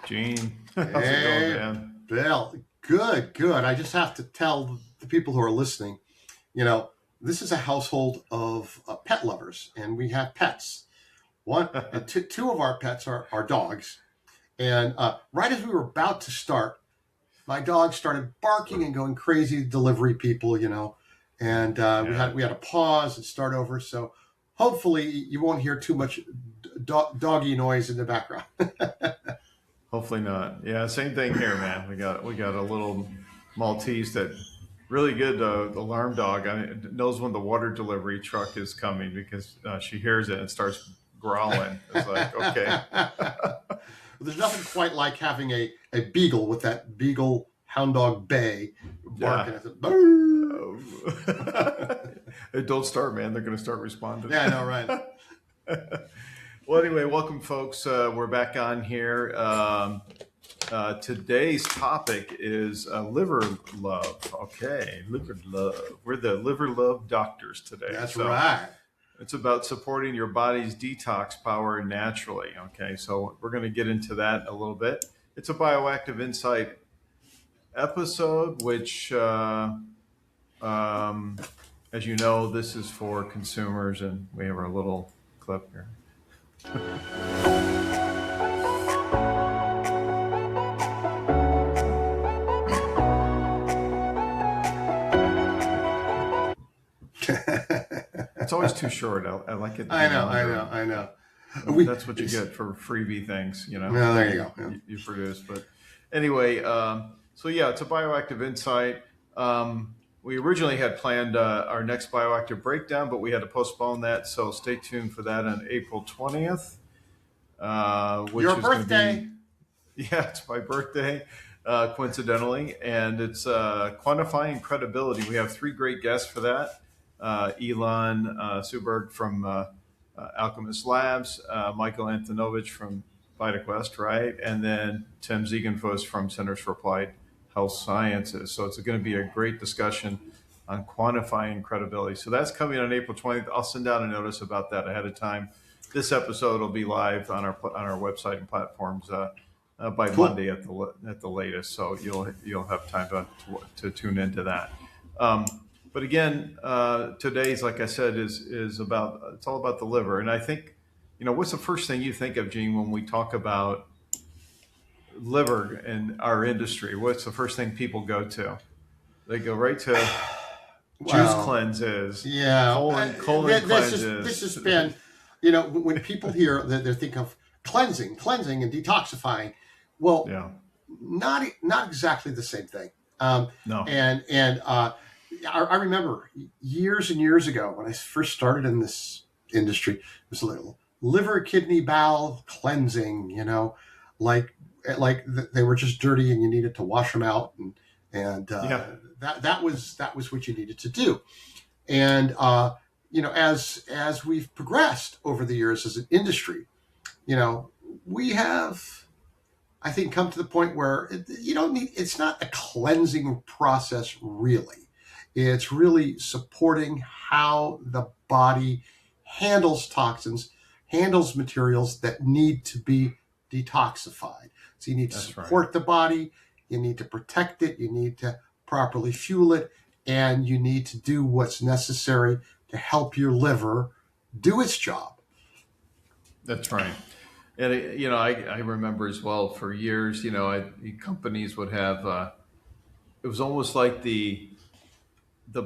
Gene, how's it going, man? Bill, good. I just have to tell the people who are listening, this is a household of pet lovers, and we have pets. Two of our pets are dogs. And right as we were about to start, my dog started barking and going crazy, delivery people, and we had to pause and start over. So hopefully you won't hear too much doggy noise in the background. Hopefully not. Yeah, same thing here, man. We got a little Maltese that really good alarm dog. It knows when the water delivery truck is coming because she hears it and starts growling. It's like, okay. There's nothing quite like having a beagle with that beagle hound dog bay barking. Hey, don't start, man. They're going to start responding. Yeah, I know, right? Well, anyway, welcome, folks. We're back on here. Today's topic is liver love. Okay, liver love. We're the liver love doctors today. That's right. It's about supporting your body's detox power naturally. Okay, so we're going to get into that a little bit. It's a Bioactive Insight episode, which, as you know, this is for consumers, and we have our little clip here. It's always too short. I like it. I know. That's what you get for freebie things, Well, there you go. Yeah. You produce. But anyway, so yeah, it's a Bioactive Insight. We originally had planned our next Bioactive breakdown, but we had to postpone that. So stay tuned for that on April 20th. Which Your is birthday. Yeah, it's my birthday, coincidentally. And it's quantifying credibility. We have three great guests for that. Elon Suberg from Alchemist Labs, Michael Antonovich from VitaQuest, right? And then Tim Ziegenfuss from Centers for Applied Health Sciences. So it's going to be a great discussion on quantifying credibility. So that's coming on April 20th. I'll send out a notice about that ahead of time. This episode will be live on our website and platforms by Monday at the latest. So you'll have time to tune into that. But again, today's, like I said, it's all about the liver. And I think, what's the first thing you think of, Gene, when we talk about liver in our industry? What's the first thing people go to? They go right to juice cleanses, colon cleanses. This has been, when people hear that they think of cleansing and detoxifying. Well, not exactly the same thing. No. And I remember years and years ago when I first started in this industry, it was a little liver, kidney, bowel cleansing, like they were just dirty and you needed to wash them out. That was what you needed to do. And, as we've progressed over the years as an industry, we have, I think, come to the point where it's not a cleansing process really. It's really supporting how the body handles toxins, handles materials that need to be detoxified. So you need to support the body, you need to protect it, you need to properly fuel it, and you need to do what's necessary to help your liver do its job. That's right. And, I remember as well for years, companies would have, it was almost like the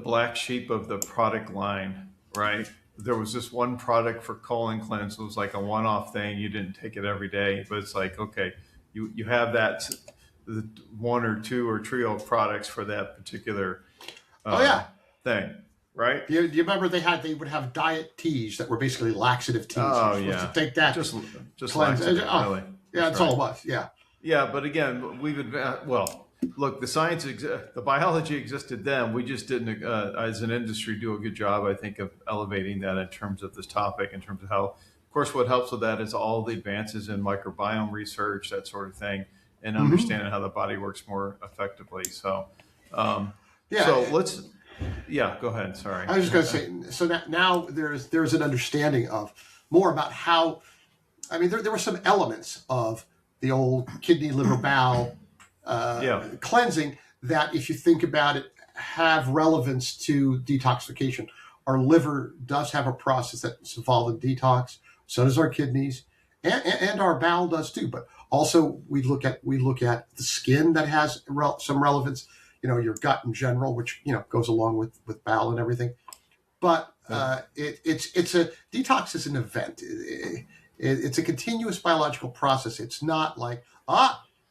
black sheep of the product line, right? There was this one product for colon cleanse. It was like a one-off thing. You didn't take it every day, but it's like, okay, you have that one or two or trio of products for that particular thing, right? Do you remember they would have diet teas that were basically laxative teas? Oh, yeah. To take that. Just cleanse. laxative, really. Yeah, that's all it was. Yeah. Yeah, but again, look, the science, the biology existed then. We just didn't, as an industry, do a good job, I think, of elevating that in terms of this topic, in terms of how, of course, what helps with that is all the advances in microbiome research, that sort of thing, and understanding how the body works more effectively. So, go ahead. Sorry. I was just going to say, so now there's an understanding of more about how I mean, there were some elements of the old kidney, liver, bowel Yeah. cleansing that, if you think about it, have relevance to detoxification. Our liver does have a process that's involved in detox. So does our kidneys, and our bowel does too. But also we look at the skin that has some relevance. Your gut in general, which goes along with bowel and everything. But it's a detox is an event. It's a continuous biological process. It's not like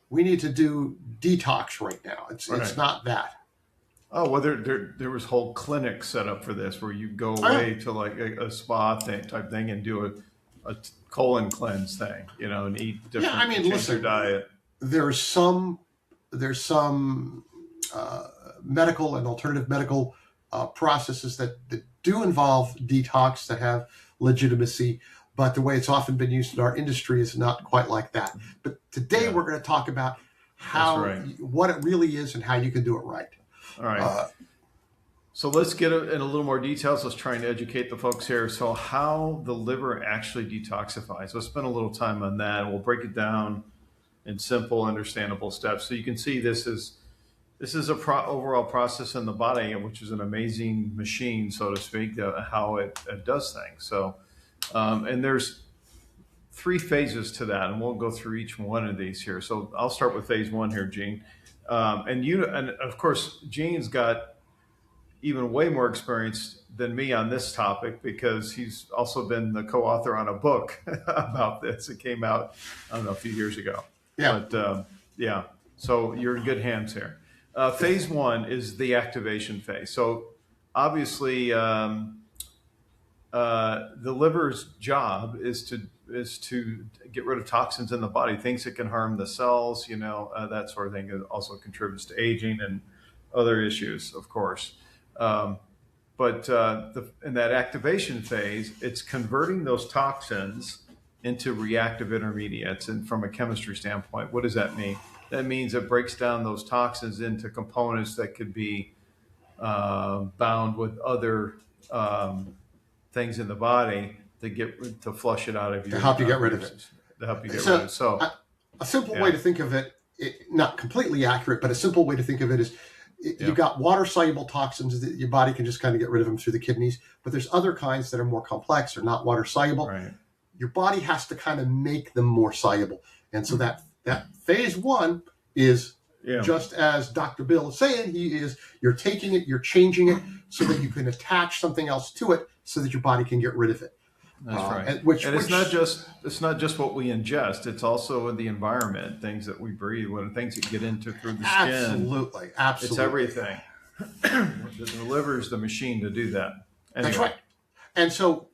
we need to do detox right now. It's Right. not that. Oh, well, there was whole clinics set up for this where you go Oh, yeah. away to like a spa thing type thing and do a colon cleanse thing, and eat Yeah, I different, mean, change your listen, diet. there's some there's some medical and alternative medical processes that do involve detox that have legitimacy, but the way it's often been used in our industry is not quite like that. But today Yeah, we're going to talk about that's right. what it really is and how you can do it right. All right. Uh, So let's get in a little more details. Let's try and educate the folks here. So how the liver actually detoxifies. Let's spend a little time on that. And we'll break it down in simple, understandable steps. So you can see this is a overall process in the body, which is an amazing machine, so to speak, how it does things. So, and there's three phases to that, and we'll go through each one of these here. So I'll start with phase one here, Gene. And of course, Gene's got even way more experience than me on this topic because he's also been the co-author on a book about this. It came out, I don't know, a few years ago. yeah. But yeah, so you're in good hands here. Phase one is the activation phase. So obviously, the liver's job is to get rid of toxins in the body, things that can harm the cells, that sort of thing. It also contributes to aging and other issues, of course. Um, but in that activation phase, it's converting those toxins into reactive intermediates. And from a chemistry standpoint, what does that mean? That means it breaks down those toxins into components that could be bound with other things in the body to flush it out of To your help you get rid of it. to help you get rid of So it. So a simple way yeah, to think of it, not completely accurate, but a simple way to think of it is you've yeah, got water soluble toxins that your body can just kind of get rid of them through the kidneys, but there's other kinds that are more complex or not water soluble. right, Your body has to kind of make them more soluble. And so that phase one is yeah, just as Dr. Bill is saying, you're taking it, you're changing it so that you can attach something else to it so that your body can get rid of it. that's right. And which, And which it's not just what we ingest; it's also in the environment, things that we breathe, things that get into through the skin. absolutely, It's absolutely. everything. The liver is the machine to do that. That's Anyway, right. And so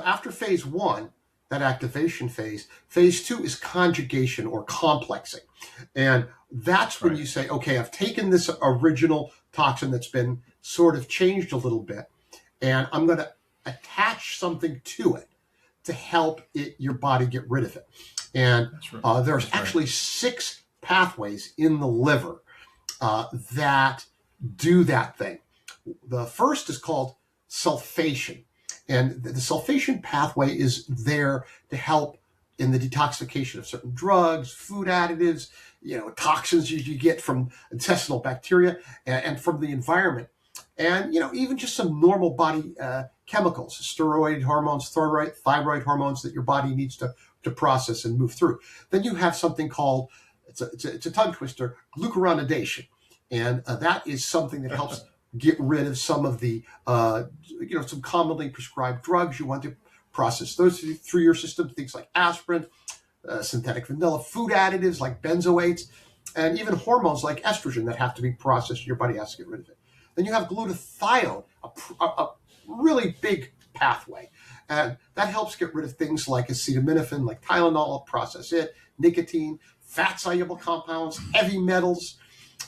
after phase one, that activation phase two is conjugation or complexing. And that's when right, you say, okay, I've taken this original toxin that's been sort of changed a little bit, and I'm going to attach something to it to help your body get rid of it. And that's right, there's that's right, actually 6 pathways in the liver that do that thing. The first is called sulfation. And the sulfation pathway is there to help in the detoxification of certain drugs, food additives, toxins you get from intestinal bacteria and from the environment. And, even just some normal body chemicals, steroid hormones, thyroid hormones that your body needs to process and move through. Then you have something called, it's a tongue twister, glucuronidation. And that is something that helps get rid of some of the, some commonly prescribed drugs you want to process those through your system, things like aspirin, synthetic vanilla, food additives like benzoates, and even hormones like estrogen that have to be processed. Your body has to get rid of it. Then you have glutathione, a really big pathway. And that helps get rid of things like acetaminophen, like Tylenol, process it, nicotine, fat-soluble compounds, heavy metals.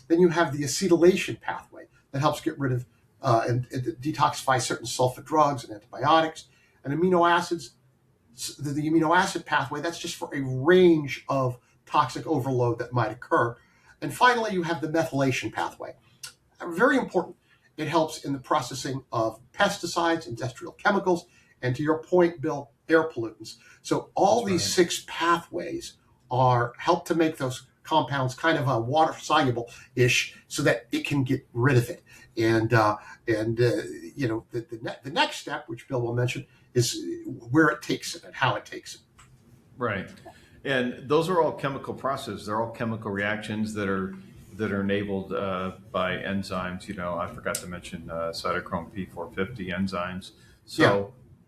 Then you have the acetylation pathway that helps get rid of and detoxify certain sulfa drugs and antibiotics. And amino acids, the amino acid pathway, that's just for a range of toxic overload that might occur. And finally, you have the methylation pathway. Very important. It helps in the processing of pesticides, industrial chemicals, and to your point, Bill, air pollutants. So all That's these right. 6 pathways are help to make those compounds kind of water soluble ish, so that it can get rid of it. And the next step, which Bill will mention, is where it takes it and how it takes it. Right. And those are all chemical processes. They're all chemical reactions that are enabled by enzymes. I forgot to mention cytochrome P450 enzymes. Yeah,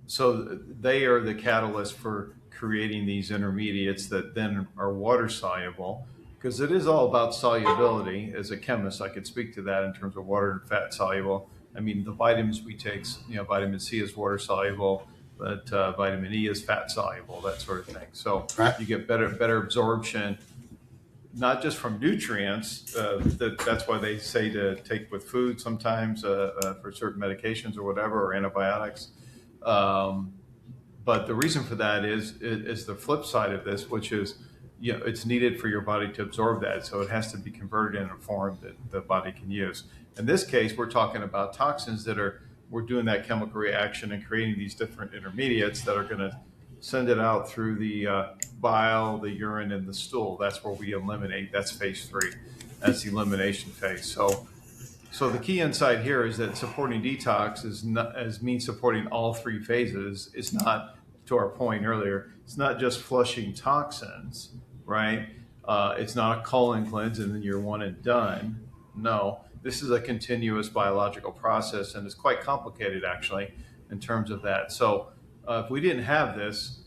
So they are the catalyst for creating these intermediates that then are water soluble. Because it is all about solubility. As a chemist, I could speak to that in terms of water and fat soluble. I mean, the vitamins we take, vitamin C is water soluble, but vitamin E is fat soluble, that sort of thing. So right. you get better absorption, not just from nutrients. That's why they say to take with food sometimes for certain medications or whatever, or antibiotics. Um, but the reason for that is the flip side of this, which is it's needed for your body to absorb that, so it has to be converted in a form that the body can use. In this case, we're talking about toxins we're doing that chemical reaction and creating these different intermediates that are going to send it out through the bile, the urine, and the stool. That's where we eliminate. That's phase 3. That's the elimination phase. So the key insight here is that supporting detox means supporting all 3 phases. It's not, to our point earlier, it's not just flushing toxins, right? It's not a colon cleanse and then you're one and done. No, this is a continuous biological process, and it's quite complicated actually in terms of that. So if we didn't have this,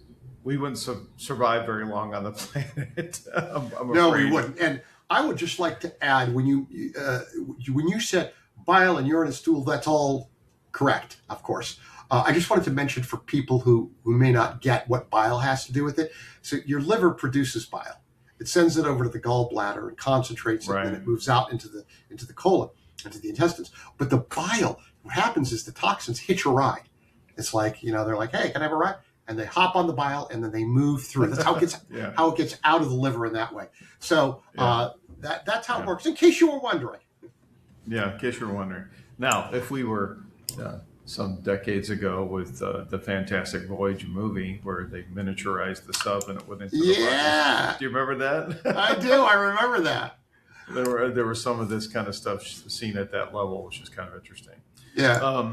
we wouldn't survive very long on the planet. I'm No, we afraid. wouldn't. And I would just like to add, when you said bile and urine and stool, that's all correct, of course. I just wanted to mention for people who may not get what bile has to do with it. So your liver produces bile. It sends it over to the gallbladder and concentrates it, and then Right. it moves out into the colon, into the intestines. But the bile, what happens is the toxins hitch a ride. It's like, they're like, hey, can I have a ride? And they hop on the bile and then they move through. That's how it gets Yeah. how it gets out of the liver in that way. So Yeah. that's how it Yeah. works. In case you were wondering. Yeah, in case you're wondering. Now, if we were some decades ago with the Fantastic Voyage movie where they miniaturized the sub and it went into the body, Yeah, do you remember I that? do. I remember that. There were some of this kind of stuff seen at that level, which is kind of interesting. Yeah,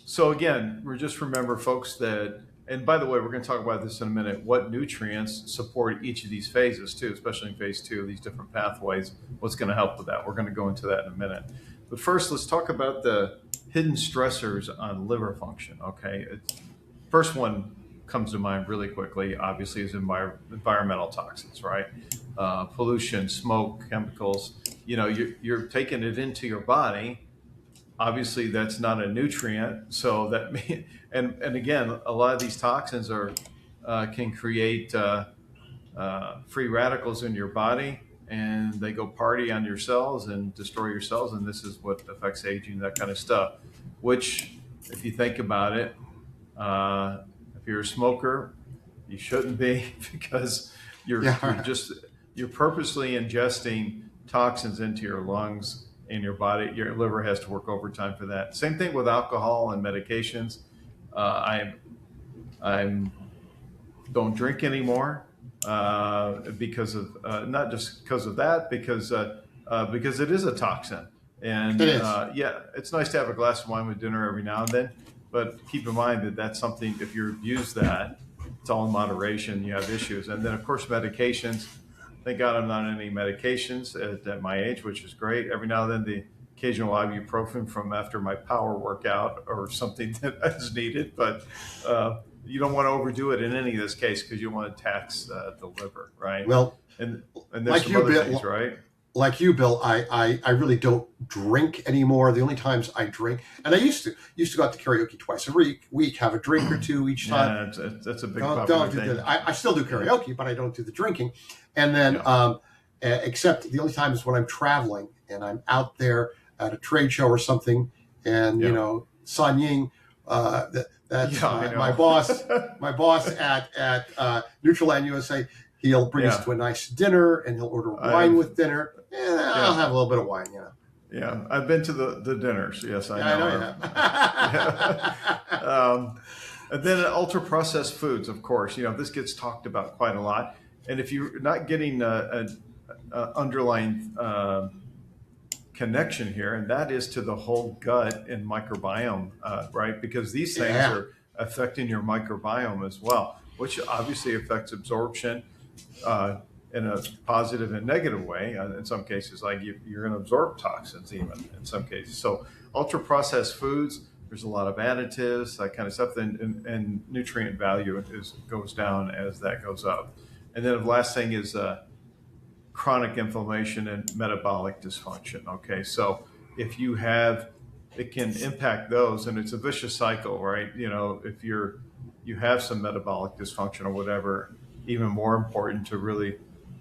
So again, just remember, folks, that, and by the way, we're going to talk about this in a minute, what nutrients support each of these phases too, especially in phase 2, these different pathways, what's going to help with that. We're going to go into that in a minute. But first, let's talk about the hidden stressors on liver function, okay? First one comes to mind really quickly, obviously, is environmental toxins, right? Pollution, smoke, chemicals. You're taking it into your body. Obviously, that's not a nutrient, so and again, a lot of these toxins can create free radicals in your body, and they go party on your cells and destroy your cells, and this is what affects aging, that kind of stuff. Which, if you think about it, uh, if you're a smoker, you shouldn't be because yeah. you're purposely ingesting toxins into your lungs in your body. Your liver has to work overtime for that. Same thing with alcohol and medications. I'm don't drink anymore because of not just because of that, because it is a toxin. It And is. yeah, it's nice to have a glass of wine with dinner every now and then, but keep in mind that that's something. If you abuse that, it's all in moderation. You have issues, and then of course medications. Thank God I'm not on any medications at my age, which is great. Every now and then, the occasional ibuprofen from after my power workout or something that is needed, but you don't want to overdo it in any of this case because you want to tax the liver, right? Well, And there's like some you, other things, Bill. right? Like you, Bill, I really don't drink anymore. The only times I drink, and I used to go out to karaoke twice a week, have a drink or two each time. Yeah, that's a big Don't popular do thing. that. I still do karaoke, but I don't do the drinking. And then, Yeah, except the only time is when I'm traveling and I'm out there at a trade show or something, and yeah, San Ying, that's yeah. I my know. boss, at Nutrilite USA. He'll bring us Yeah, to a nice dinner, and he'll order wine I've with dinner, and I'll yeah, have a little bit of wine. yeah. I've been to the dinners. Yes, I Yeah, I know know. you Yeah. have. And then ultra processed foods, of course, this gets talked about quite a lot. And if you're not getting a underlying connection here, and that is to the whole gut and microbiome, right? Because these things Yeah. are affecting your microbiome as well, which obviously affects absorption in a positive and negative way. In some cases, like you're going to absorb toxins even in some cases. So ultra processed foods, there's a lot of additives, that kind of stuff, and nutrient value goes down as that goes up. And then the last thing is chronic inflammation and metabolic dysfunction. Okay, so if you have, it can impact those, and it's a vicious cycle, right? If you have some metabolic dysfunction or whatever, even more important to really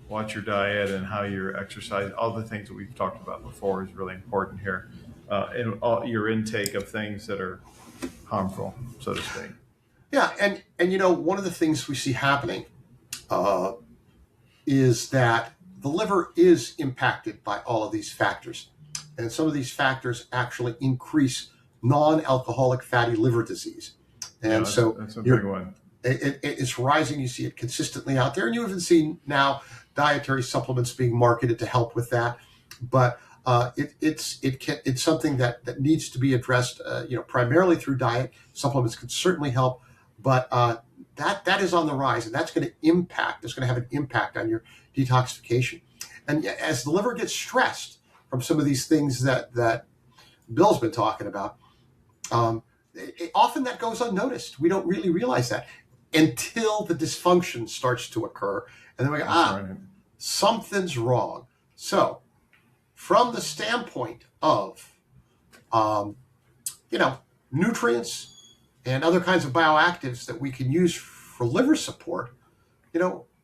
watch your diet and how you're exercise. All the things that we've talked about before is really important here, and all your intake of things that are harmful, so to speak. Yeah, and one of the things we see happening uh, is that the liver is impacted by all of these factors, and some of these factors actually increase non-alcoholic fatty liver disease, Yeah, and so that's a big one. it's rising. You see it consistently out there, and you even see now dietary supplements being marketed to help with that. But it's something that needs to be addressed. Primarily through diet. Supplements can certainly help, but that is on the rise, and that's going to impact. It's going to have an impact on your detoxification. And as the liver gets stressed from some of these things that Bill's been talking about, often that goes unnoticed. We don't really realize that until the dysfunction starts to occur, and then we go, Right. something's wrong. So, from the standpoint of, um, nutrients and other kinds of bioactives that we can use for liver support,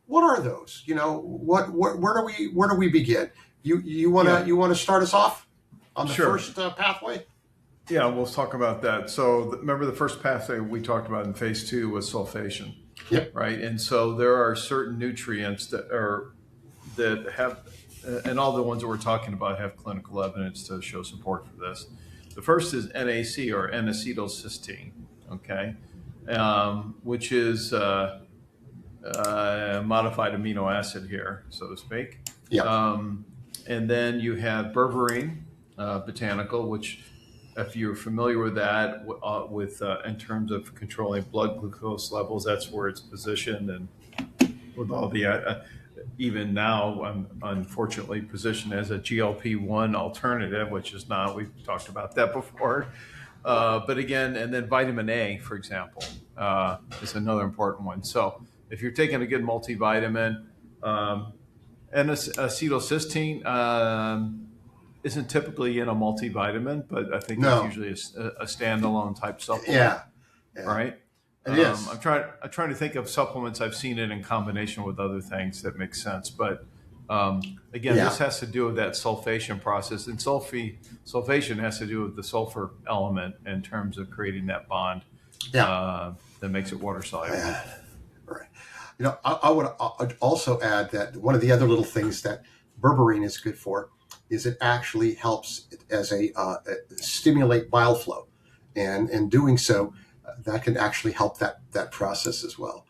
what are those? Where do we begin? You want to start us off on the Sure. first pathway? Yeah, we'll talk about that. So remember the first pathway we talked about in phase 2 was sulfation, Yep. right? And so there are certain nutrients that have, and all the ones that we're talking about have clinical evidence to show support for this. The first is NAC, or N-acetylcysteine, okay, which is modified amino acid here, so to speak. Yep. And then you have berberine, botanical, which, if you're familiar with that, in terms of controlling blood glucose levels, that's where it's positioned, and with all the even now, unfortunately, positioned as a GLP-1 alternative, which is not. We've talked about that before. But again, and then vitamin A, for example, is another important one. So if you're taking a good multivitamin, and acetylcysteine isn't typically in a multivitamin, but I think No. it's usually a standalone type supplement. Yeah. Right. It is. I'm trying to think of supplements. I've seen it in combination with other things that make sense, but again, Yeah. this has to do with that sulfation process, and sulfation has to do with the sulfur element in terms of creating that bond that makes it water soluble. Right. I would also add that one of the other little things that berberine is good for is it actually helps as a stimulate bile flow, and in doing so, that can actually help that process as well.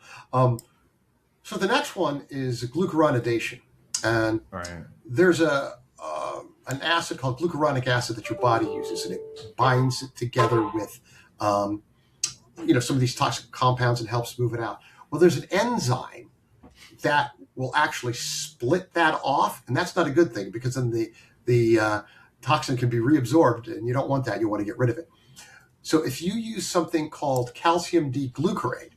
So the next one is glucuronidation, and Right. there's an acid called glucuronic acid that your body uses, and it binds it together with some of these toxic compounds and helps move it out. Well, there's an enzyme that will actually split that off, and that's not a good thing, because then the toxin can be reabsorbed, and you don't want that. You want to get rid of it. So if you use something called calcium D-glucarate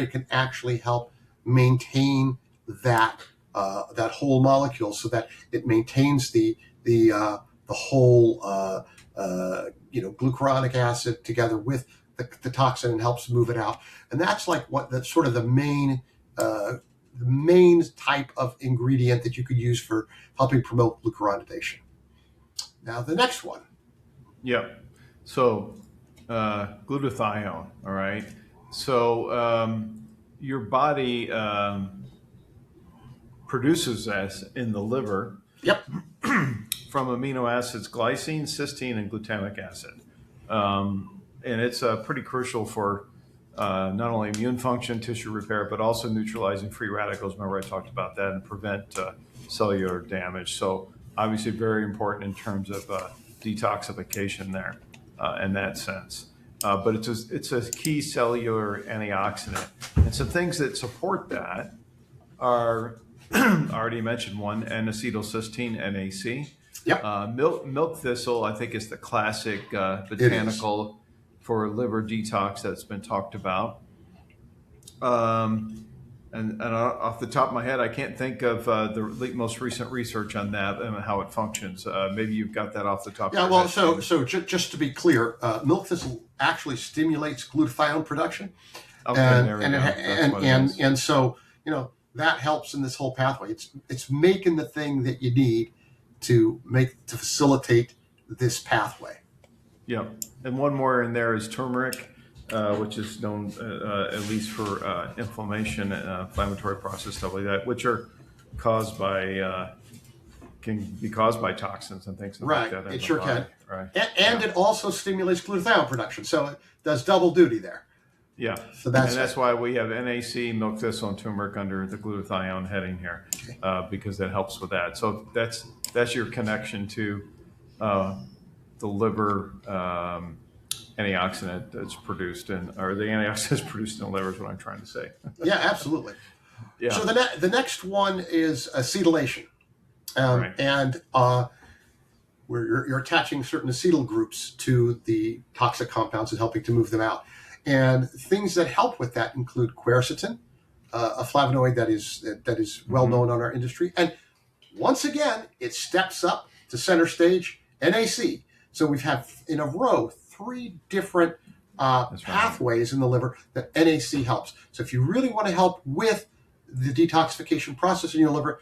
can actually help maintain that whole molecule, so that it maintains the whole glucuronic acid together with the toxin, and helps move it out. And that's like that's sort of the main type of ingredient that you could use for helping promote glucuronidation. Now the next one. Yep. So glutathione. All right. So your body produces that in the liver. Yep. From amino acids glycine, cysteine, and glutamic acid. And it's pretty crucial for not only immune function, tissue repair, but also neutralizing free radicals. Remember, I talked about that, and prevent cellular damage. So obviously very important in terms of detoxification there in that sense. But it's a key cellular antioxidant. And some things that support that are I already mentioned one, N-acetylcysteine, NAC. Yep. Milk thistle, I think, is the classic botanical for liver detox that's been talked about. And off the top of my head, I can't think of the most recent research on that and how it functions. Maybe you've got that off the top of your well, head. just to be clear, milk thistle actually stimulates glutathione production. Okay, there we go. That's what it is. And so, that helps in this whole pathway. It's making the thing that you need to facilitate this pathway. Yeah, and one more in there is turmeric, which is known at least for inflammation, inflammatory process, stuff like that, which are caused by can be caused by toxins and things like that. It sure can. Right, and it also stimulates glutathione production, so it does double duty there. Yeah, so that's why we have NAC, milk thistle, and turmeric under the glutathione heading here, because that helps with that. So that's your connection to the liver antioxidant that's produced or the antioxidant that's produced in the liver is what I'm trying to say. Yeah, absolutely. Yeah. So the next one is acetylation, Right. and where you're attaching certain acetyl groups to the toxic compounds and helping to move them out. And things that help with that include quercetin, a flavonoid that is well known on our industry. And once again, it steps up to center stage, NAC. So we've had in a row 3 different pathways in the liver that NAC helps. So if you really want to help with the detoxification process in your liver,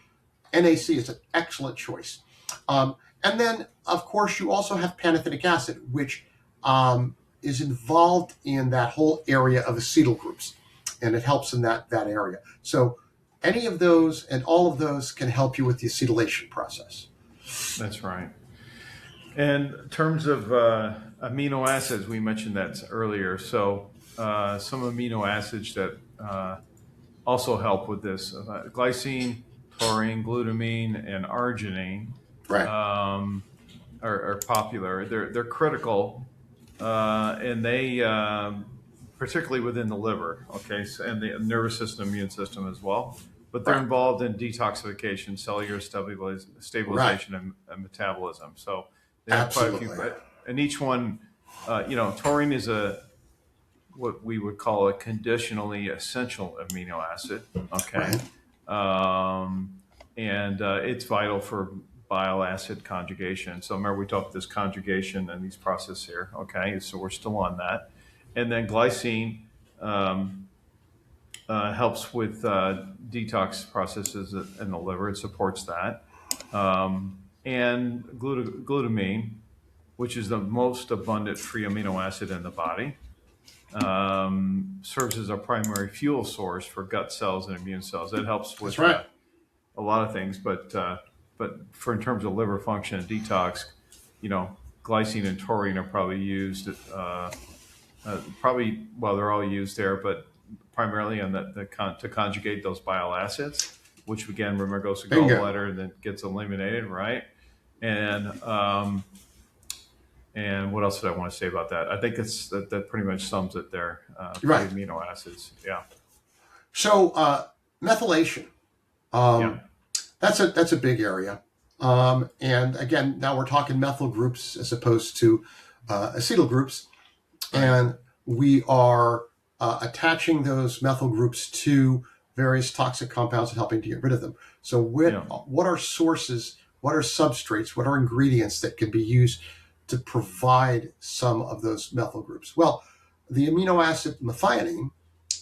NAC is an excellent choice. And then, of course, you also have pantothenic acid, which is involved in that whole area of acetyl groups, and it helps in that area. So any of those and all of those can help you with the acetylation process. That's right. And in terms of amino acids, we mentioned that earlier. So some amino acids that also help with this, glycine, taurine, glutamine, and arginine, Right. are popular. They're critical. And they, particularly within the liver, and the nervous system, immune system as well, but they're involved in detoxification, cellular stabilization, and metabolism. So they have quite a few, and each one, taurine is what we would call a conditionally essential amino acid. Okay. Right. And it's vital for bile acid conjugation. So remember, we talked this conjugation and these processes here. Okay, so we're still on that. And then glycine helps with detox processes in the liver. It supports that. And glutamine, which is the most abundant free amino acid in the body, serves as a primary fuel source for gut cells and immune cells. It helps with a lot of things, but for in terms of liver function and detox, glycine and taurine are probably used. They're all used there, but primarily on to conjugate those bile acids, which again, remember, goes to gallbladder and then gets eliminated, right? And what else did I want to say about that? I think that pretty much sums it there. For the amino acids, yeah. So methylation. That's a big area. And again, now we're talking methyl groups as opposed to acetyl groups. And we are attaching those methyl groups to various toxic compounds and helping to get rid of them. So what are sources, what are substrates, what are ingredients that can be used to provide some of those methyl groups? Well, the amino acid methionine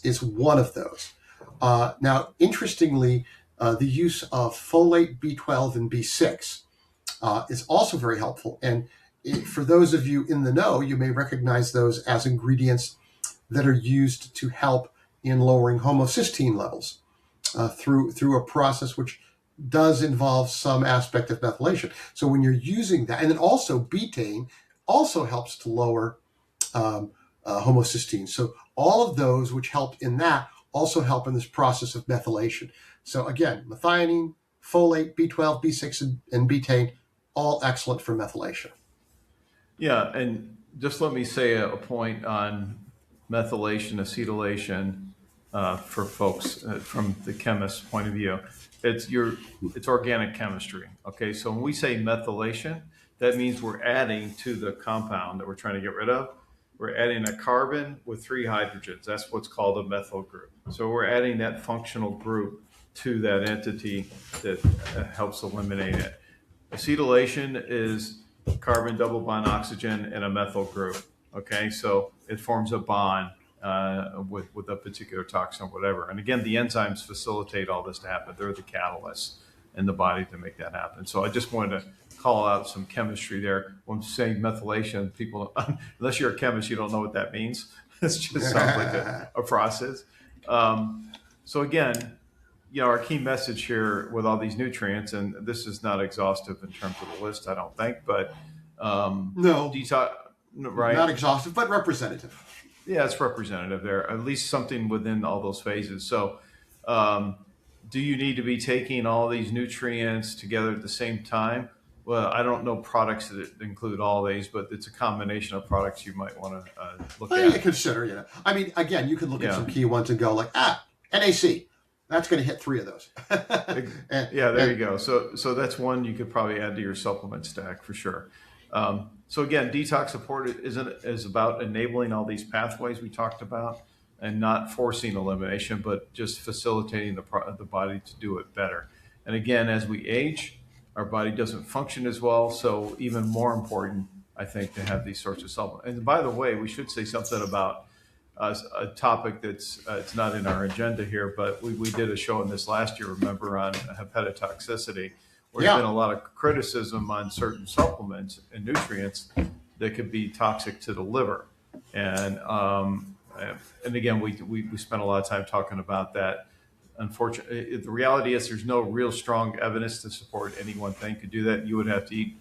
is one of those. Now, interestingly, the use of folate, B12, and B6 is also very helpful. And for those of you in the know, you may recognize those as ingredients that are used to help in lowering homocysteine levels through a process which does involve some aspect of methylation. So when you're using that, and then also betaine also helps to lower homocysteine. So all of those which help in that also help in this process of methylation. So again, methionine, folate, B12, B6, and betaine, all excellent for methylation. Yeah, and just let me say a point on methylation, acetylation for folks from the chemist's point of view. It's organic chemistry. Okay, so when we say methylation, that means we're adding to the compound that we're trying to get rid of. We're adding a carbon with three hydrogens. That's what's called a methyl group. So we're adding that functional group to that entity that helps eliminate it. Acetylation is carbon double bond oxygen and a methyl group. Okay, so it forms a bond with a particular toxin or whatever. And again, the enzymes facilitate all this to happen. They're the catalysts in the body to make that happen. So I just wanted to call out some chemistry there. When saying methylation, people, unless you're a chemist, you don't know what that means. It just sounds like a process. So again, our key message here with all these nutrients, and this is not exhaustive in terms of the list, I don't think, but No, detox, right? not exhaustive, but representative. Yeah, it's representative there, at least something within all those phases. So, do you need to be taking all these nutrients together at the same time? Well, I don't know products that include all these, but it's a combination of products you might want to look Well, you at. consider, I mean, again, you could look at Yeah. some key ones and go like, NAC. That's going to hit 3 of those. Yeah, there you go. So that's one you could probably add to your supplement stack for sure. So again, detox support is about enabling all these pathways we talked about, and not forcing elimination, but just facilitating the body to do it better. And again, as we age, our body doesn't function as well. So even more important, I think, to have these sorts of supplements. And by the way, we should say something about a topic that's it's not in our agenda here, but we did a show on this last year, remember, on hepatotoxicity, where there's been a lot of criticism on certain supplements and nutrients that could be toxic to the liver. And again, we spent a lot of time talking about that. Unfortunately, the reality is there's no real strong evidence to support any one thing could do that. You would have to eat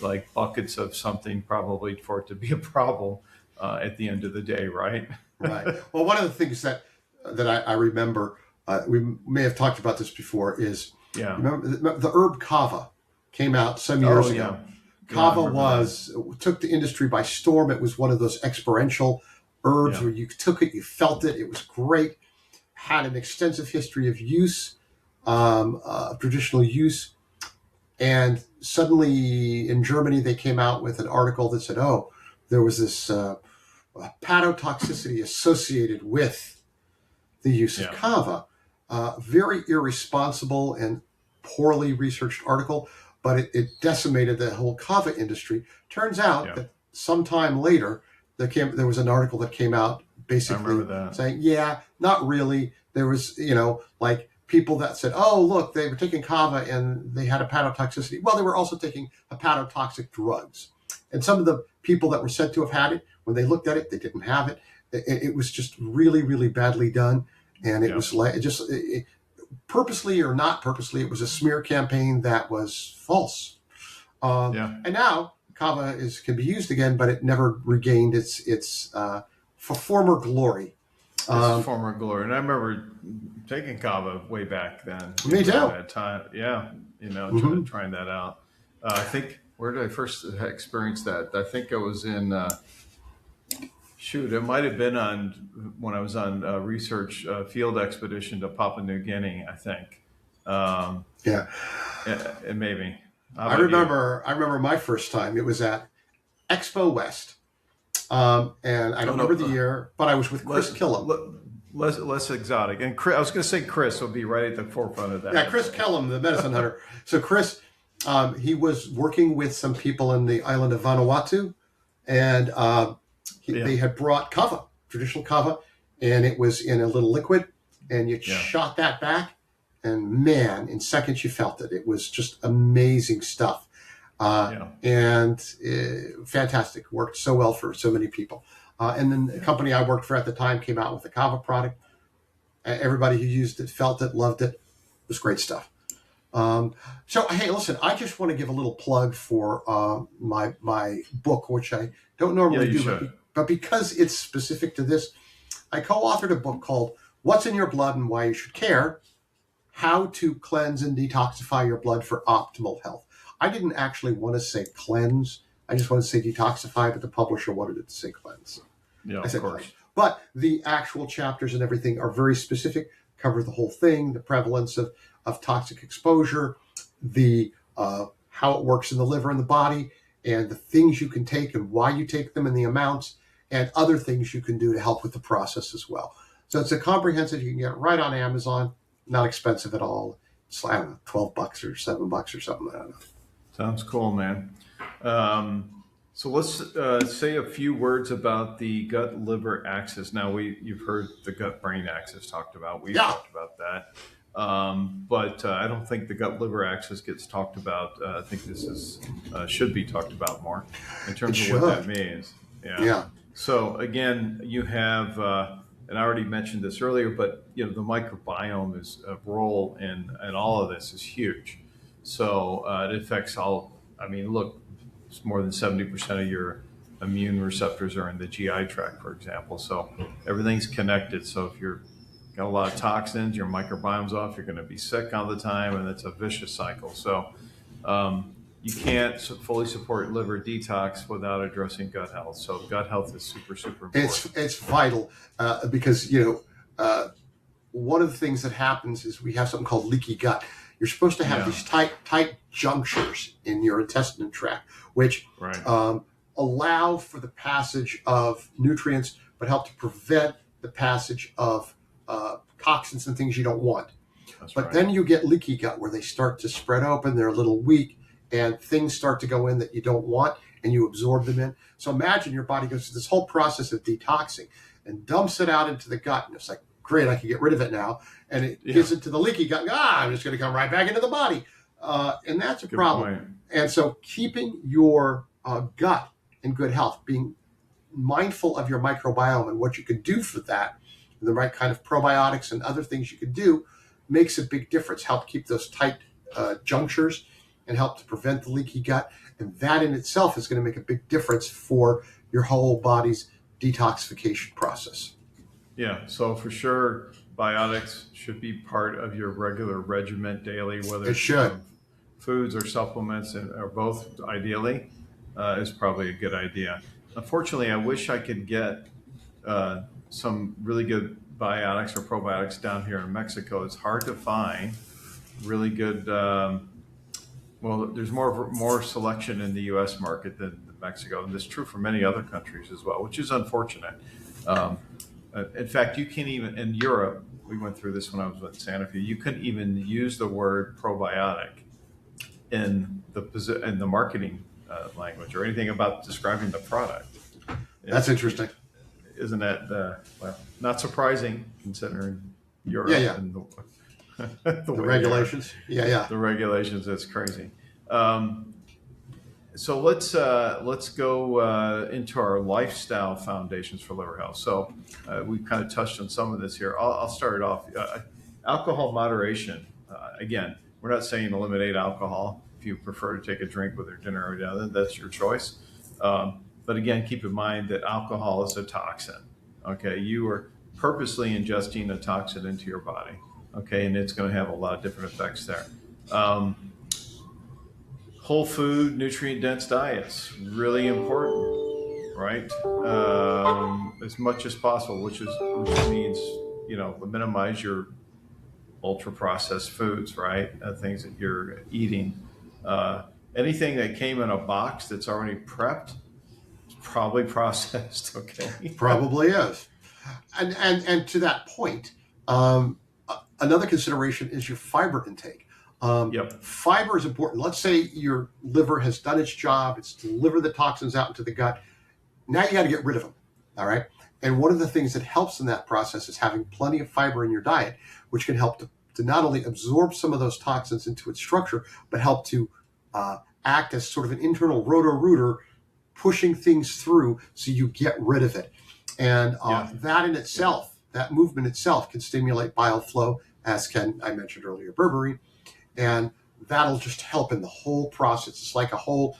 like buckets of something probably for it to be a problem at the end of the day, right? Right. Well, one of the things that I remember, we may have talked about this before, is remember the herb kava came out some years ago. Kava took the industry by storm. It was one of those experiential herbs where you took it, you felt it. It was great. Had an extensive history of use, traditional use. And suddenly in Germany, they came out with an article that said, there was this hepatotoxicity associated with the use of kava. Very irresponsible and poorly researched article, but it decimated the whole kava industry. Turns out that sometime later, there was an article that came out basically saying, not really. There was, like people that said, look, they were taking kava and they had hepatotoxicity. Well, they were also taking hepatotoxic drugs. And some of the people that were said to have had it, when they looked at it, they didn't have it. It was just really, really badly done. And it was like, purposely or not purposely, it was a smear campaign that was false. And now kava can be used again, but it never regained its former glory. Former glory. And I remember taking kava way back then. Me too. At that time. Trying that out. I think, where did I first experience that? I think I was in, it might have been when I was on a research field expedition to Papua New Guinea, I think. And maybe. I remember my first time. It was at Expo West. And I don't remember the year, but I was with Chris Killam. Less exotic. And Chris, I was going to say Chris will be right at the forefront of that. Yeah, Chris Killam, the medicine hunter. So Chris, he was working with some people in the island of Vanuatu, and they had brought kava, traditional kava, and it was in a little liquid, and you shot that back, and man, in seconds you felt it. It was just amazing stuff. And fantastic. Worked so well for so many people. And then the company I worked for at the time came out with a kava product. Everybody who used it felt it, loved it. It was great stuff. So, hey, listen, I just want to give a little plug for my book, which I don't normally do. Should. But because it's specific to this, I co-authored a book called What's in Your Blood and Why You Should Care: How to Cleanse and Detoxify Your Blood for Optimal Health. I didn't actually want to say cleanse. I just wanted to say detoxify, but the publisher wanted it to say cleanse. Yeah, I of said, course. but the actual chapters and everything are very specific, cover the whole thing, the prevalence of toxic exposure, the how it works in the liver and the body, and the things you can take and why you take them and the amounts, and other things you can do to help with the process as well. So it's a comprehensive, you can get it right on Amazon, not expensive at all. It's, I don't know, $12 or $7 or something, I don't know. Sounds cool, man. So let's say a few words about the gut-liver axis. Now, you've heard the gut-brain axis talked about. We've Yeah. talked about that. But I don't think the gut-liver axis gets talked about. I think this should be talked about more in terms It of what that should. means. Yeah. Yeah. So again, you have, and I already mentioned this earlier, but the microbiome is a role in all of this is huge. So it affects all. I mean, look, it's more than 70% of your immune receptors are in the GI tract, for example. So everything's connected. So if you're got a lot of toxins, your microbiome's off, you're going to be sick all the time, and it's a vicious cycle. So you can't fully support liver detox without addressing gut health. So gut health is super, super important. It's vital because one of the things that happens is we have something called leaky gut. You're supposed to have these tight junctures in your intestinal tract, which Right. Allow for the passage of nutrients, but help to prevent the passage of toxins and things you don't want. That's But right. then you get leaky gut where they start to spread open, they're a little weak, and things start to go in that you don't want, and you absorb them in. So imagine your body goes through this whole process of detoxing and dumps it out into the gut, and it's like, great, I can get rid of it now. And it gets into the leaky gut, I'm just going to come right back into the body. And that's a Good problem. point. And so keeping your gut in good health, being mindful of your microbiome and what you can do for that, and the right kind of probiotics and other things you can do, makes a big difference. Help keep those tight junctures and help to prevent the leaky gut. And that in itself is going to make a big difference for your whole body's detoxification process. Yeah, so for sure, biotics should be part of your regular regimen daily, whether It it's should. foods or supplements, or both ideally, is probably a good idea. Unfortunately, I wish I could get some really good biotics or probiotics down here in Mexico. It's hard to find really good. Well, there's more selection in the U.S. market than Mexico, and that's true for many other countries as well, which is unfortunate. Um, in fact, you can't even in Europe. We went through this when I was at Santa Fe. You couldn't even use the word probiotic in the marketing language or anything about describing the product. That's interesting. Isn't that well, not surprising considering Europe Yeah. and The regulations. Yeah. the regulations. That's crazy. So let's go into our lifestyle foundations for liver health. So we've kind of touched on some of this here. I'll start it off. Alcohol moderation. Again, we're not saying eliminate alcohol. If you prefer to take a drink with your dinner or dinner, that's your choice. But again, keep in mind that alcohol is a toxin. Okay, you are purposely ingesting a toxin into your body. Okay, and it's going to have a lot of different effects there. Whole food, nutrient dense diets, really important, right? As much as possible, which means minimize your ultra processed foods, right? Things that you're eating. Anything that came in a box that's already prepped is probably processed. Okay, Probably is. And to that point, another consideration is your fiber intake. Yep. Fiber is important. Let's say your liver has done its job. It's delivered the toxins out into the gut. Now you got to get rid of them. All right. And one of the things that helps in that process is having plenty of fiber in your diet, which can help to not only absorb some of those toxins into its structure, but help to act as sort of an internal roto-rooter, pushing things through so you get rid of it. And that in itself, that movement itself can stimulate bile flow, as I mentioned earlier, berberine. And that'll just help in the whole process. It's like a whole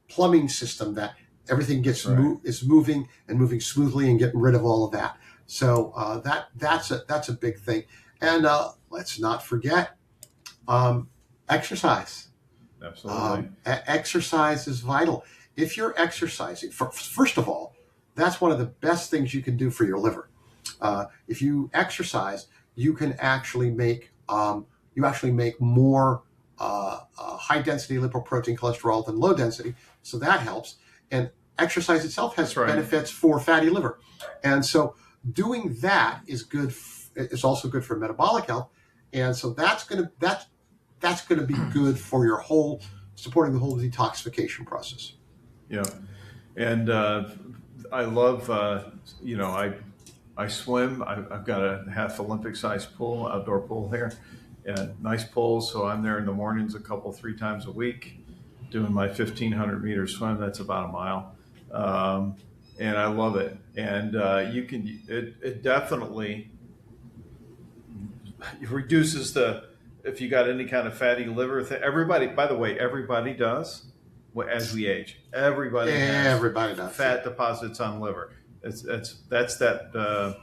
plumbing system that everything gets That's right. is moving and moving smoothly and getting rid of all of that. So that's a big thing. And let's not forget exercise. Absolutely. Exercise is vital. If you're exercising, first of all, that's one of the best things you can do for your liver. If you exercise, you can actually make more high density lipoprotein cholesterol than low density, so that helps. And exercise itself has That's right. benefits for fatty liver, and so doing that is good. Is also good for metabolic health, and so that's gonna be good for your whole supporting the whole detoxification process. Yeah. And I love, I swim. I've got a half Olympic sized pool, outdoor pool here, and nice pool. So I'm there in the mornings three times a week doing my 1,500-meter swim. That's about a mile. And I love it. And it definitely reduces if you got any kind of fatty liver thing. Everybody, by the way, everybody does as we age. Everybody has fat deposits on liver. That's that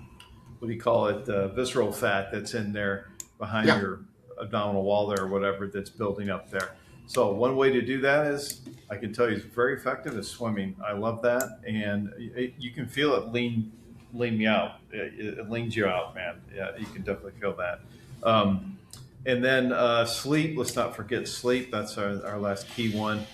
what do you call it? Visceral fat that's in there behind your abdominal wall there or whatever that's building up there. So one way to do that is, I can tell you, it's very effective, is swimming. I love that, and you can feel it lean me out. It leans you out, man. Yeah, you can definitely feel that. And then sleep. Let's not forget sleep. That's our last key one.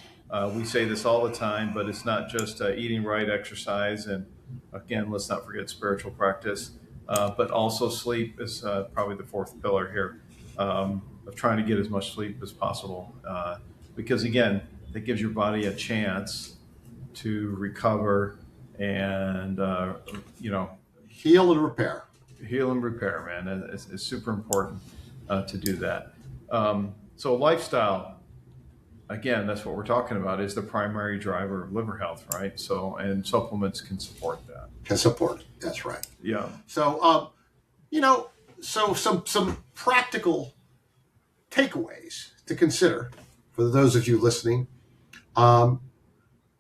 We say this all the time, but it's not just eating right, exercise, and again, let's not forget spiritual practice. But also sleep is probably the fourth pillar here, of trying to get as much sleep as possible. Because again, that gives your body a chance to recover and, heal and repair. Heal and repair, man. It's super important to do that. So lifestyle, again, that's what we're talking about, is the primary driver of liver health, right? So, and supplements can support that. That's right. Yeah. So, so some practical takeaways to consider for those of you listening.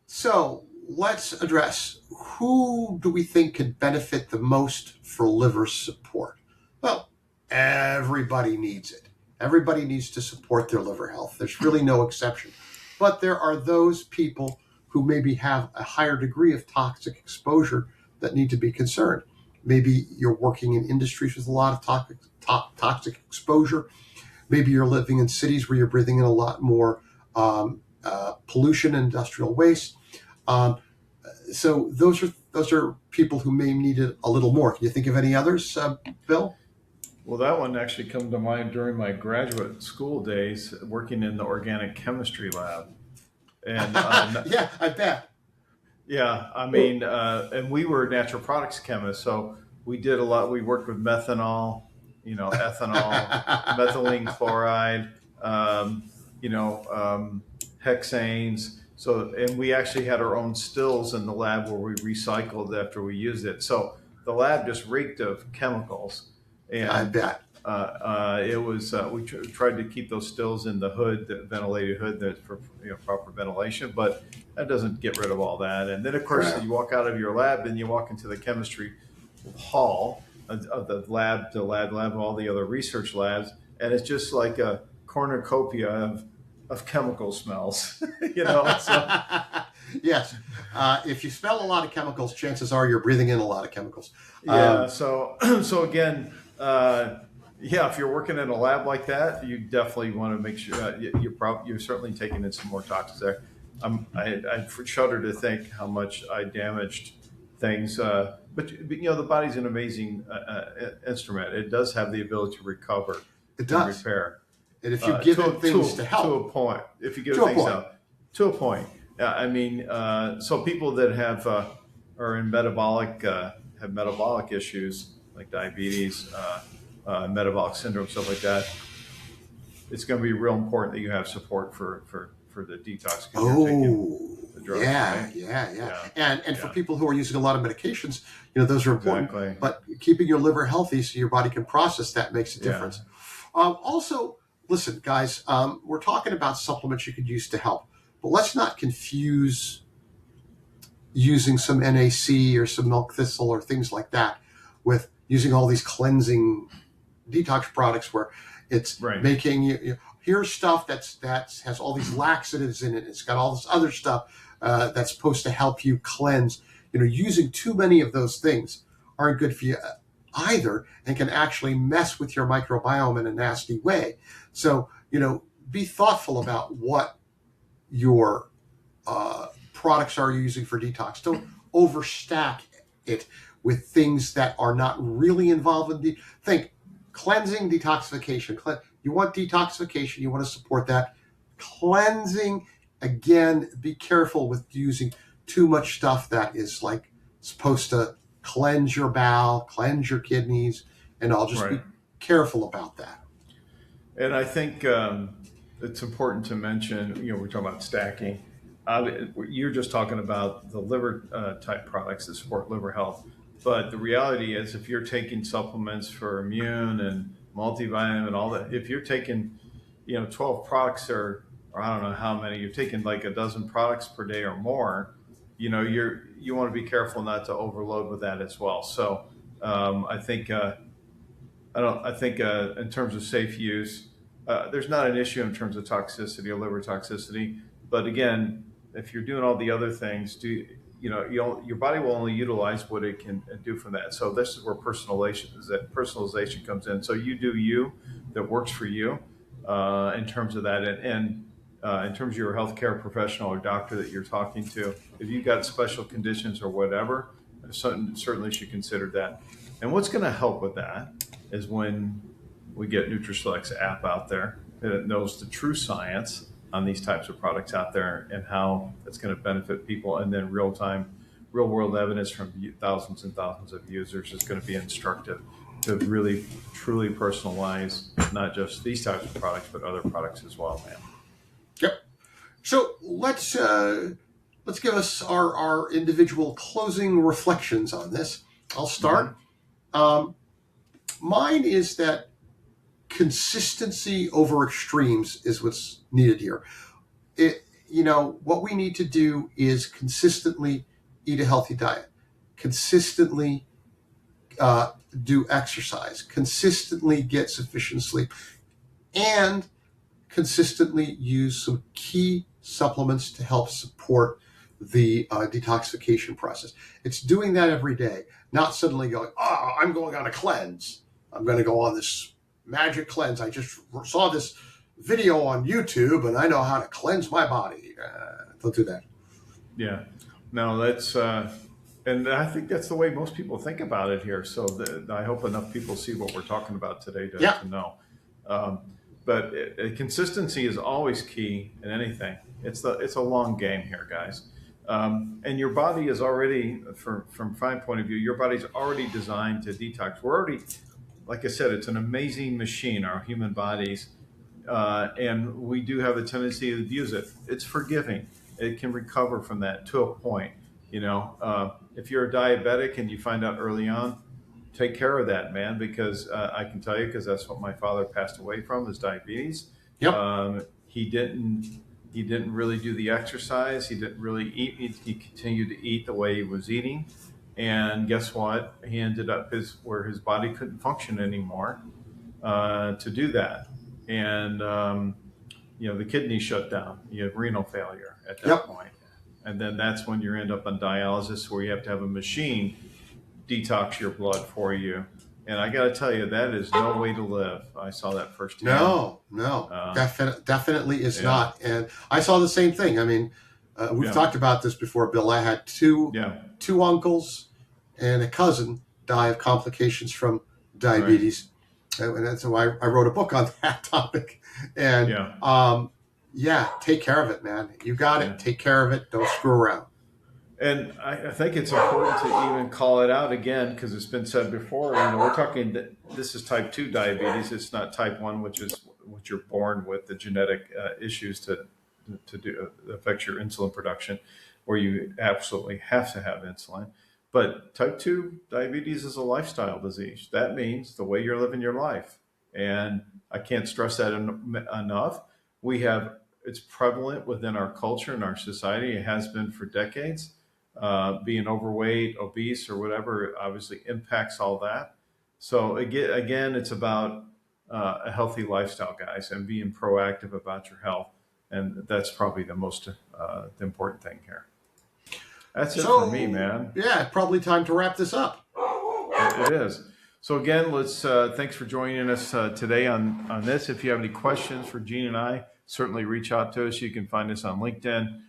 So let's address, who do we think could benefit the most for liver support? Well, everybody needs it. Everybody needs to support their liver health. There's really no exception. But there are those people who maybe have a higher degree of toxic exposure that need to be concerned. Maybe you're working in industries with a lot of toxic exposure. Maybe you're living in cities where you're breathing in a lot more pollution and industrial waste. So those are people who may need it a little more. Can you think of any others, Bill? Well, that one actually comes to mind during my graduate school days, working in the organic chemistry lab. And yeah, I bet. Yeah, I mean, and we were natural products chemists, so we did a lot. We worked with methanol, ethanol, methylene chloride, hexanes. So, and we actually had our own stills in the lab where we recycled after we used it. So the lab just reeked of chemicals. And I bet. It was we tried to keep those stills in the hood, the ventilated hood, that's for proper ventilation, but that doesn't get rid of all that. And then of course you walk out of your lab and you walk into the chemistry hall of the lab, all the other research labs, and it's just like a cornucopia of chemical smells. So. Yes. If you smell a lot of chemicals, chances are you're breathing in a lot of chemicals. Yeah. So again, if you're working in a lab like that, you definitely want to make sure you're certainly taking in some more toxins there. I shudder to think how much I damaged things. But the body's an amazing instrument. It does have the ability to recover. It does. And repair. And if you give it things to help. To a point. If you give it things out. To a point. I mean, so people that are in have metabolic issues like diabetes, metabolic syndrome, stuff like that. It's going to be real important that you have support for the detox. The drugs, right? Yeah. And for people who are using a lot of medications, those are important. Exactly. But keeping your liver healthy so your body can process that makes a difference. Also, listen, guys, we're talking about supplements you could use to help. But let's not confuse using some NAC or some milk thistle or things like that, with using all these cleansing detox products where it's Right. making here's stuff that has all these laxatives in it. It's got all this other stuff that's supposed to help you cleanse. Using too many of those things aren't good for you either, and can actually mess with your microbiome in a nasty way. So, be thoughtful about what your products are you using for detox. Don't overstack it with things that are not really involved in think cleansing, detoxification. You want detoxification, you want to support that. Cleansing, again, be careful with using too much stuff that is like supposed to cleanse your bowel, cleanse your kidneys, and I'll just Right. be careful about that. And I think it's important to mention, we're talking about stacking. You're just talking about the liver type products that support liver health. But the reality is, if you're taking supplements for immune and multivitamin and all that, if you're taking, 12 products or I don't know how many, you're taking like a dozen products per day or more, you want to be careful not to overload with that as well. So I think I think in terms of safe use, there's not an issue in terms of toxicity or liver toxicity. But again, if you're doing all the other things, your body will only utilize what it can do from that. So this is where personalization comes in. So you do you that works for you in terms of that, and in terms of your healthcare professional or doctor that you're talking to. If you've got special conditions or whatever, certainly should consider that. And what's going to help with that is when we get NutriSelect's app out there that knows the true science on these types of products out there and how it's going to benefit people, and then real world evidence from thousands and thousands of users is going to be instructive to really truly personalize not just these types of products but other products as well, man. Yep. So let's give us our individual closing reflections on this. I'll start. Um, Mine is that consistency over extremes is what's needed here. What we need to do is consistently eat a healthy diet, consistently do exercise, consistently get sufficient sleep, and consistently use some key supplements to help support the detoxification process. It's doing that every day, not suddenly going, oh, I'm going on a cleanse. I'm going to go on this magic cleanse. I just saw this video on YouTube and I know how to cleanse my body. Don't do that. Yeah, no, that's and I think that's the way most people think about it here. So I hope enough people see what we're talking about today Yeah. to know. Um, but consistency is always key in anything. It's a long game here, guys. And your body is already, from my point of view, your body's already designed to detox. We're already, like I said, it's an amazing machine, our human bodies, and we do have a tendency to abuse it. It's forgiving. It can recover from that to a point. If you're a diabetic and you find out early on, take care of that, man, because I can tell you, because that's what my father passed away from, is diabetes. Yep. He didn't really do the exercise. He didn't really eat. He continued to eat the way he was eating, and guess what? He ended up where his body couldn't function anymore to do that, and the kidney shut down. You have renal failure at that Yep. point, and then that's when you end up on dialysis, where you have to have a machine detox your blood for you. And I got to tell you, that is no way to live. I saw that firsthand. No, definitely is Yeah. not. And I saw the same thing. I mean, we've Yeah. talked about this before, Bill. I had two uncles and a cousin die of complications from diabetes, and so I wrote a book on that topic. And take care of it, man. You got it. Take care of it. Don't screw around. And I think it's important to even call it out again, because it's been said before. We're talking that this is type 2 diabetes. It's not type 1, which is what you're born with, the genetic issues to affect your insulin production, where you absolutely have to have insulin. But type 2 diabetes is a lifestyle disease. That means the way you're living your life. And I can't stress that enough. It's prevalent within our culture and our society. It has been for decades. being overweight, obese, or whatever obviously impacts all that. So again, it's about a healthy lifestyle, guys, and being proactive about your health. And that's probably the important thing here. That's it for me, So, man. yeah, probably time to wrap this up. It is. So again, let's thanks for joining us today on this. If you have any questions for Gene and I, certainly reach out to us. You can find us on LinkedIn,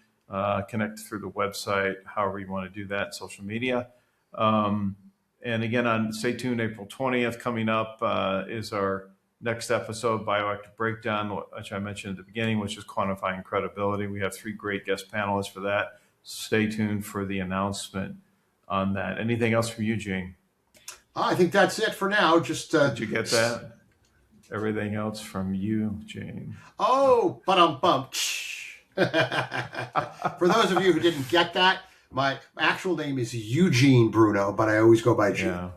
connect through the website, however you want to do that, social media. And again, stay tuned. April 20th coming up is our next episode, Bioactive Breakdown, which I mentioned at the beginning, which is quantifying credibility. We have 3 great guest panelists for that. Stay tuned for the announcement on that. Anything else from you, Gene? I think that's it for now. Just Did you get that? Everything else from you, Jane. Oh, ba-dum-bum. For those of you who didn't get that, my actual name is Eugene Bruno, but I always go by Gene.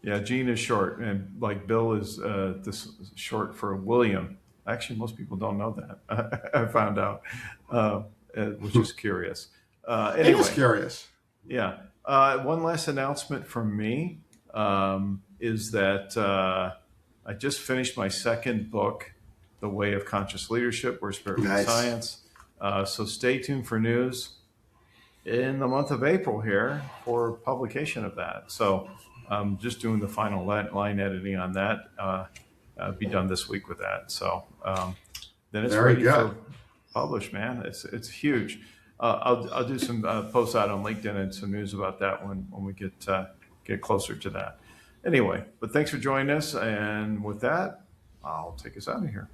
Yeah, Gene is short, and like Bill is this short for William. Actually, most people don't know that. I found out, which is curious. Anyway, It is curious. Yeah. One last announcement from me is that I just finished my second book, The Way of Conscious Leadership, Where Spirit Meets Science. So stay tuned for news in the month of April here for publication of that. So I'm just doing the final line editing on that. I'll be done this week with that. So then it's ready for publish, man. It's huge. I'll do some posts out on LinkedIn and some news about that when we get closer to that. Anyway, but thanks for joining us. And with that, I'll take us out of here.